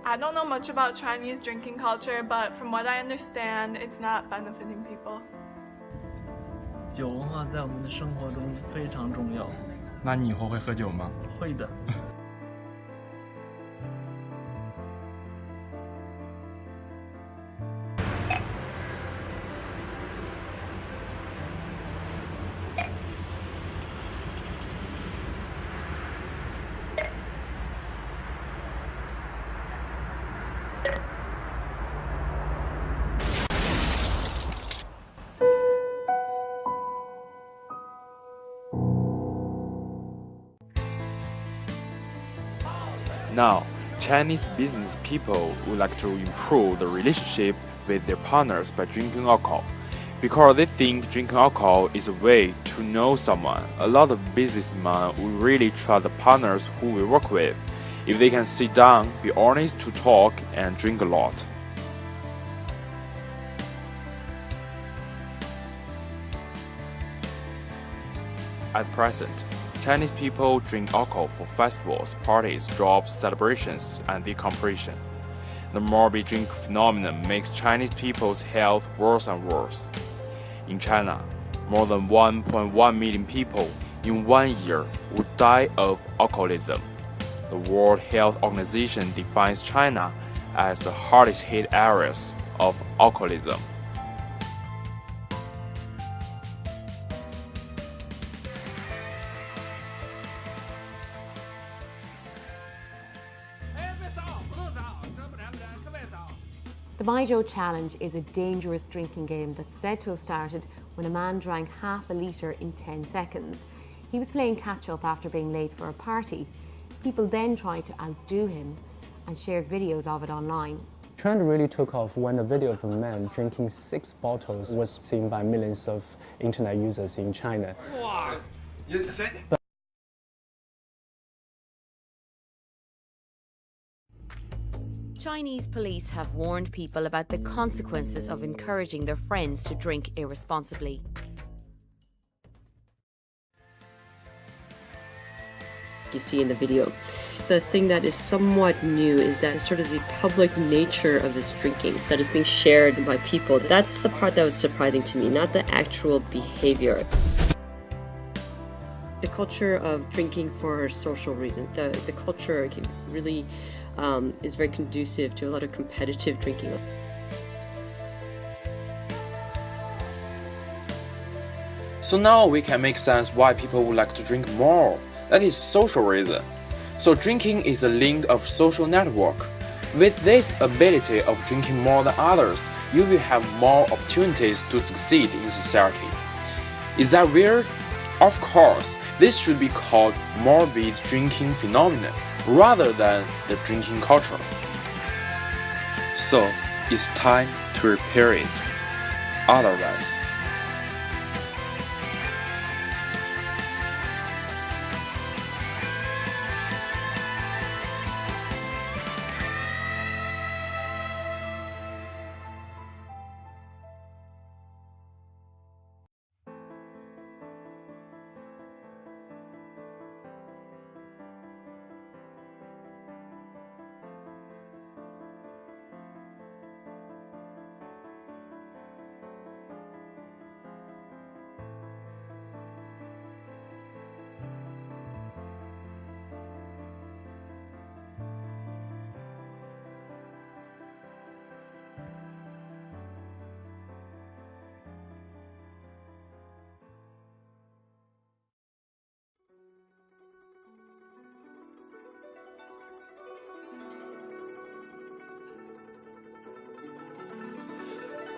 I don't know much about Chinese drinking culture, but from what I understand, it's not benefiting people. 酒文化在我们的生活中非常重要。那你以后会喝酒吗？会的。Now, Chinese business people would like to improve the relationship with their partners by drinking alcohol. Because they think drinking alcohol is a way to know someone, a lot of businessmen will really trust the partners who we work with, if they can sit down, be honest to talk, and drink a lot. At present, Chinese people drink alcohol for festivals, parties, jobs, celebrations, and decompression. The morbid drink phenomenon makes Chinese people's health worse and worse. In China, more than 1.1 million people in 1 year would die of alcoholism. The World Health Organization defines China as the hardest hit areas of alcoholism. The Baijiu Challenge is a dangerous drinking game that's said to have started when a man drank half a litre in 10 seconds. He was playing catch-up after being late for a party. People then tried to outdo him and shared videos of it online. The trend really took off when a video of a man drinking 6 bottles was seen by millions of internet users in China. Wow. Chinese police have warned people about the consequences of encouraging their friends to drink irresponsibly. You see in the video. The thing that is somewhat new is that sort of the public nature of this drinking that is being shared by people. That's the part that was surprising to me, not the actual behavior. The culture of drinking for social reasons, the culture really is very conducive to a lot of competitive drinking. So now we can make sense why people would like to drink more. That is social reason. So drinking is a link of social network. With this ability of drinking more than others, you will have more opportunities to succeed in society. Is that weird? Of course, this should be called morbid drinking phenomenon rather than the drinking culture. So it's time to repair it. Otherwise,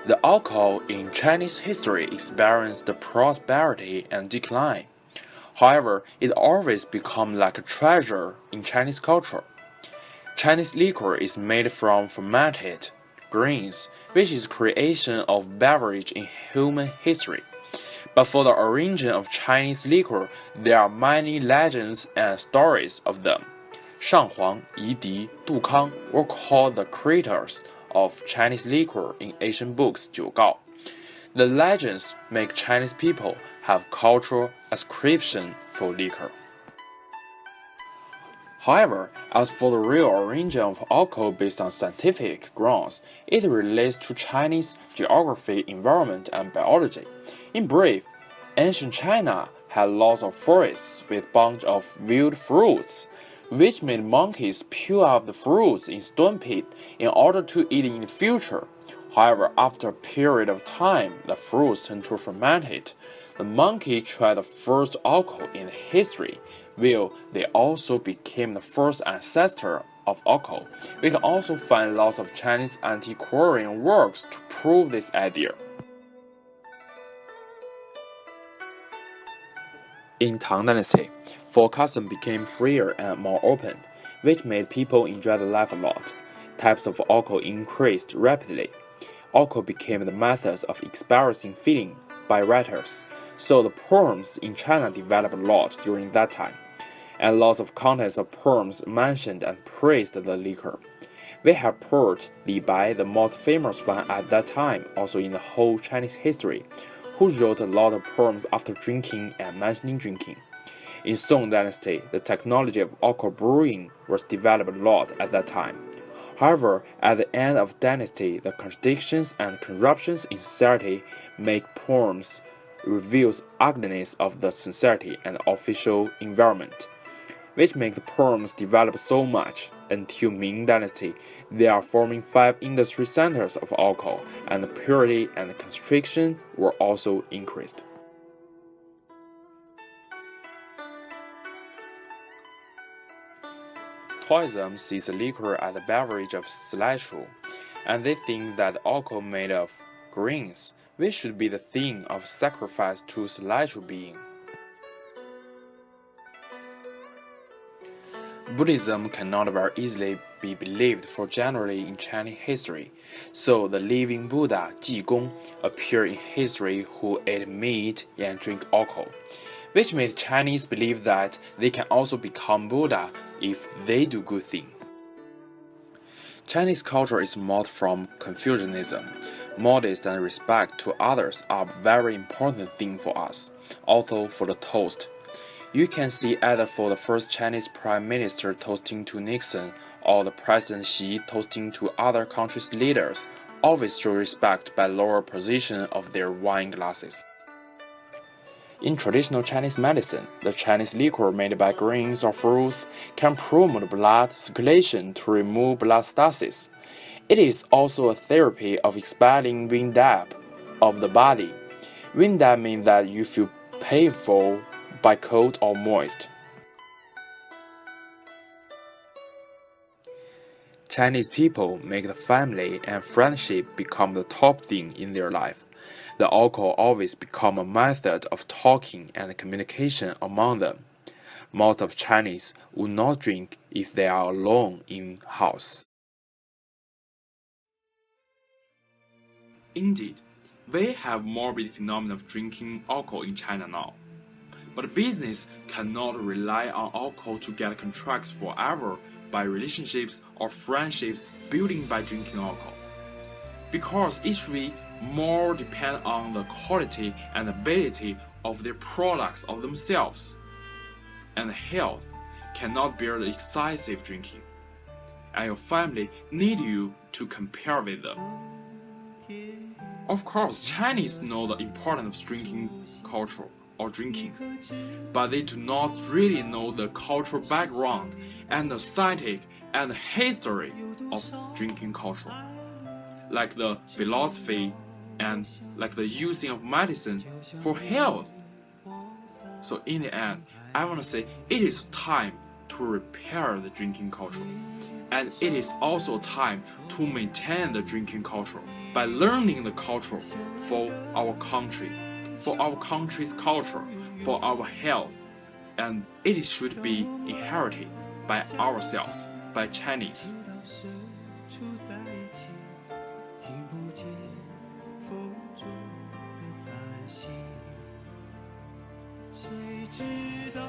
the alcohol in Chinese history experienced prosperity and decline. However, it always becomes like a treasure in Chinese culture. Chinese liquor is made from fermented grains, which is creation of beverage in human history. But for the origin of Chinese liquor, there are many legends and stories of them. Shanghuang, Yidi, Dukang were called the creators of Chinese liquor in ancient books 九告. The legends make Chinese people have cultural ascription for liquor. However, as for the real origin of alcohol based on scientific grounds, it relates to Chinese geography, environment, and biology. In brief, ancient China had lots of forests with bunch of wild fruits, which made monkeys peel up the fruits in stone pit in order to eat in the future. However, after a period of time, the fruits turned to fermented. The monkey tried the first alcohol in history, while they also became the first ancestor of alcohol. We can also find lots of Chinese antiquarian works to prove this idea. In Tang Dynasty, folk custom became freer and more open, which made people enjoy the life a lot. Types of alcohol increased rapidly. Alcohol became the method of expressing feeling by writers, so the poems in China developed a lot during that time, and lots of contents of poems mentioned and praised the liquor. We have Poet Li Bai, the most famous one at that time, also in the whole Chinese history, who wrote a lot of poems after drinking and mentioning drinking. In Song Dynasty, the technology of alcohol brewing was developed a lot at that time. However, at the end of the dynasty, the contradictions and corruptions in society make poems reveals ugliness of the society and official environment, which make the poems develop so much. Until Ming Dynasty, they are forming 5 industry centers of alcohol, and the purity and constriction were also increased. Taoism sees liquor as a beverage of celestial, and they think that alcohol made of grains, which should be the thing of sacrifice to celestial being. Buddhism cannot very easily be believed for generally in Chinese history, so the living Buddha Ji Gong appeared in history who ate meat and drank alcohol, which made Chinese believe that they can also become Buddha if they do good things. Chinese culture is modeled from Confucianism. Modesty and respect to others are very important thing for us. Also for the toast, you can see either for the first Chinese Prime Minister toasting to Nixon or the President Xi toasting to other countries' leaders, always show respect by lower position of their wine glasses. In traditional Chinese medicine, the Chinese liquor made by grains or fruits can promote blood circulation to remove blood stasis. It is also a therapy of expelling wind dab of the body. Wind dab means that you feel painful by cold or moist. Chinese people make the family and friendship become the top thing in their life. The alcohol always become a method of talking and communication among them. Most of Chinese would not drink if they are alone in house. Indeed, we have morbid phenomenon of drinking alcohol in China now. But business cannot rely on alcohol to get contracts forever by relationships or friendships building by drinking alcohol. Because it should be more depend on the quality and ability of their products of themselves. And health cannot bear the excessive drinking. And your family need you to compare with them. Of course, Chinese know the importance of drinking culture or drinking, but they do not really know the cultural background and the scientific and history of drinking culture, like the philosophy and like the using of medicine for health. So in the end, I want to say it is time to repair the drinking culture. And it is also time to maintain the drinking culture by learning the culture for our country, for our country's culture, for our health. And it should be inherited by ourselves, by Chinese.谁知道